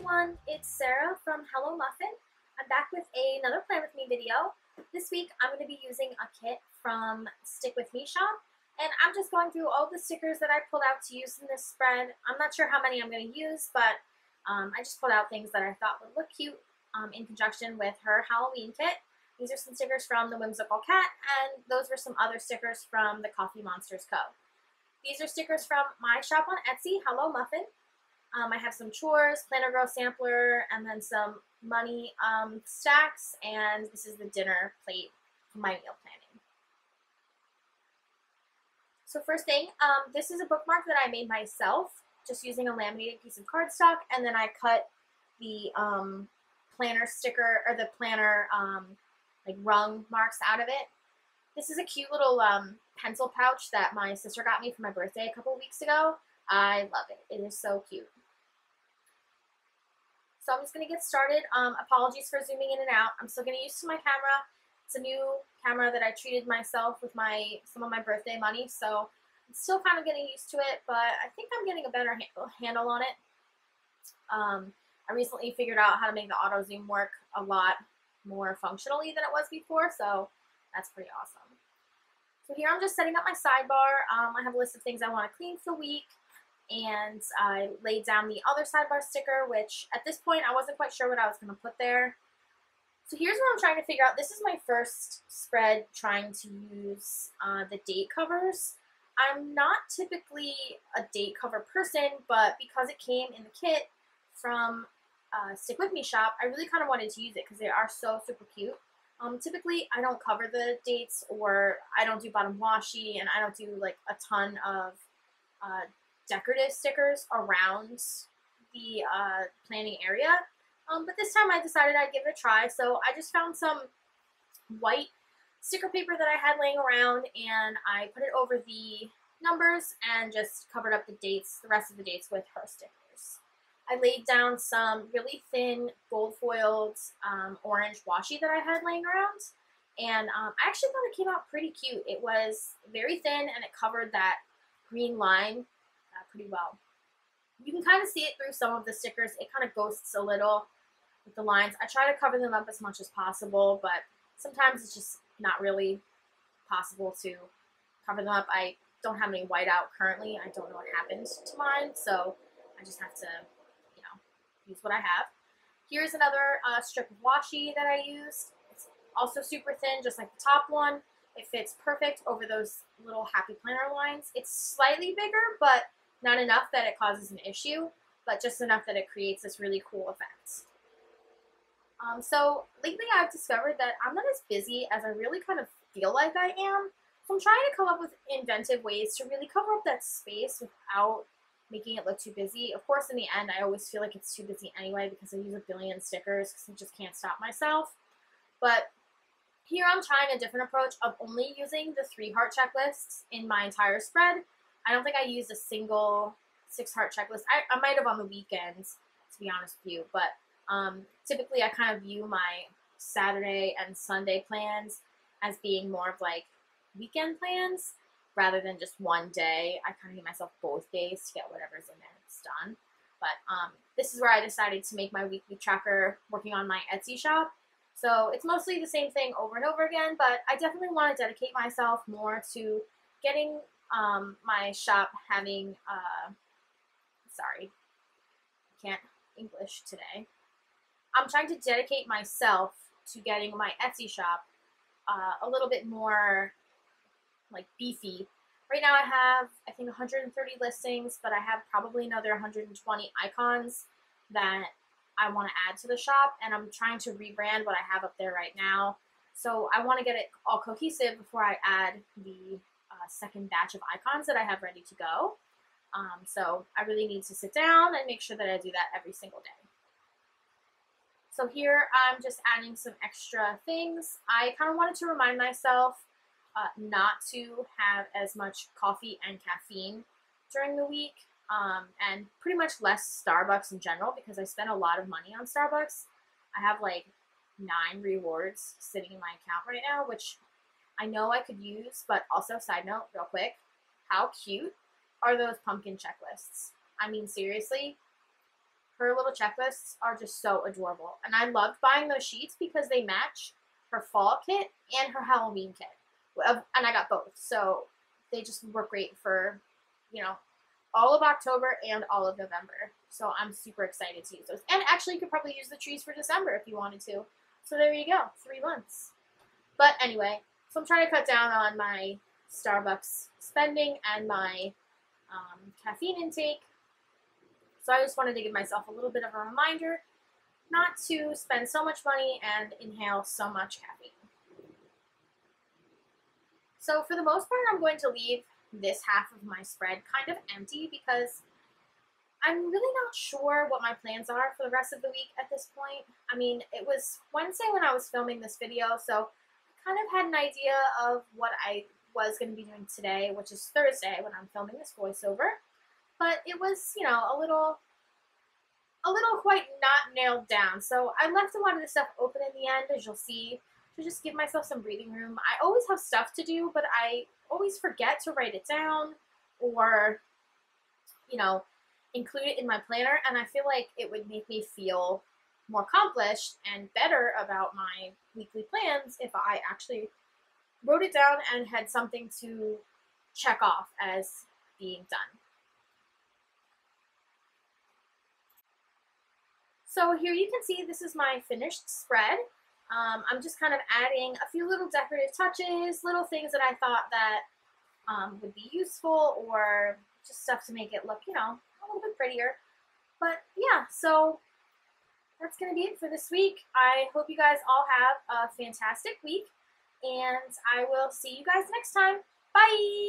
everyone, it's Sarah from Hello Muffin. I'm back with another Plan With Me video. This week I'm going to be using a kit from Stick With Me shop, and I'm just going through all the stickers that I pulled out to use in this spread. I'm not sure how many I'm going to use, but I just pulled out things that I thought would look cute in conjunction with her Halloween kit. These are some stickers from the Whimsical Cat, and those were some other stickers from the Coffee Monsters Co. These are stickers from my shop on Etsy, Hello Muffin. I have some chores, Planner Girl sampler, and then some money stacks, and this is the dinner plate for my meal planning. So first thing, this is a bookmark that I made myself, just using a laminated piece of cardstock, and then I cut the planner sticker, or the planner like rung marks out of it. This is a cute little pencil pouch that my sister got me for my birthday a couple weeks ago. I love it. It is so cute. So I'm just going to get started. Apologies for zooming in and out. I'm still getting used to my camera. It's a new camera that I treated myself with some of my birthday money, so I'm still kind of getting used to it, but I think I'm getting a better handle on it. I recently figured out how to make the auto zoom work a lot more functionally than it was before, so that's pretty awesome. So here I'm just setting up my sidebar. I have a list of things I want to clean for the week, and I laid down the other sidebar sticker, which at this point I wasn't quite sure what I was going to put there. So here's what I'm trying to figure out. This is my first spread trying to use the date covers. I'm not typically a date cover person, but because it came in the kit from Stick With Me shop, I really kind of wanted to use it because they are so super cute. Typically, I don't cover the dates, or I don't do bottom washi, and I don't do like a ton of decorative stickers around the planning area. But this time I decided I'd give it a try, so I just found some white sticker paper that I had laying around, and I put it over the numbers and just covered up the dates, the rest of the dates, with her stickers. I laid down some really thin gold foiled orange washi that I had laying around, and I actually thought it came out pretty cute. It was very thin and it covered that green line pretty well. You can kind of see it through some of the stickers. It kind of ghosts a little with the lines. I try to cover them up as much as possible, but sometimes it's just not really possible to cover them up. I don't have any white out currently. I don't know what happened to mine, so I just have to, use what I have. Here's another strip of washi that I used. It's also super thin, just like the top one. It fits perfect over those little happy planner lines. It's slightly bigger, but not enough that it causes an issue, but just enough that it creates this really cool effect. So lately I've discovered that I'm not as busy as I really kind of feel like I am. So I'm trying to come up with inventive ways to really cover up that space without making it look too busy. Of course, in the end, I always feel like it's too busy anyway because I use a billion stickers because I just can't stop myself. But here I'm trying a different approach of only using the 3 heart checklists in my entire spread. I don't think I used a single 6 heart checklist. I might have on the weekends, to be honest with you, but typically I kind of view my Saturday and Sunday plans as being more of like weekend plans rather than just one day. I kind of give myself both days to get whatever's in there it's done. But this is where I decided to make my weekly tracker working on my Etsy shop. So it's mostly the same thing over and over again, but I definitely want to dedicate myself more to getting my shop having, sorry, I can't English today. I'm trying to dedicate myself to getting my Etsy shop a little bit more like beefy. Right now I have, I think, 130 listings, but I have probably another 120 icons that I want to add to the shop, and I'm trying to rebrand what I have up there right now. So I want to get it all cohesive before I add the second batch of icons that I have ready to go. So I really need to sit down and make sure that I do that every single day. So here I'm just adding some extra things. I kind of wanted to remind myself not to have as much coffee and caffeine during the week, and pretty much less Starbucks in general because I spend a lot of money on Starbucks. I have like 9 rewards sitting in my account right now, which I know I could use, but also, side note, real quick, how cute are those pumpkin checklists? I mean, seriously, her little checklists are just so adorable. And I loved buying those sheets because they match her fall kit and her Halloween kit. And I got both. So they just work great for, you know, all of October and all of November. So I'm super excited to use those. And actually, you could probably use the trees for December if you wanted to. So there you go, 3 months. But anyway, so I'm trying to cut down on my Starbucks spending and my caffeine intake. So I just wanted to give myself a little bit of a reminder not to spend so much money and inhale so much caffeine. So for the most part, I'm going to leave this half of my spread kind of empty because I'm really not sure what my plans are for the rest of the week at this point. I mean, it was Wednesday when I was filming this video, so I kind of had an idea of what I was going to be doing today, which is Thursday when I'm filming this voiceover. But it was, you know, a little quite not nailed down. So I left a lot of the stuff open in the end, as you'll see, to just give myself some breathing room. I always have stuff to do, but I always forget to write it down or, you know, include it in my planner, and I feel like it would make me feel more accomplished and better about my weekly plans if I actually wrote it down and had something to check off as being done. So here you can see this is my finished spread. I'm just kind of adding a few little decorative touches, little things that I thought that would be useful, or just stuff to make it look, you know, a little bit prettier. But yeah, so that's going to be it for this week. I hope you guys all have a fantastic week, and I will see you guys next time. Bye!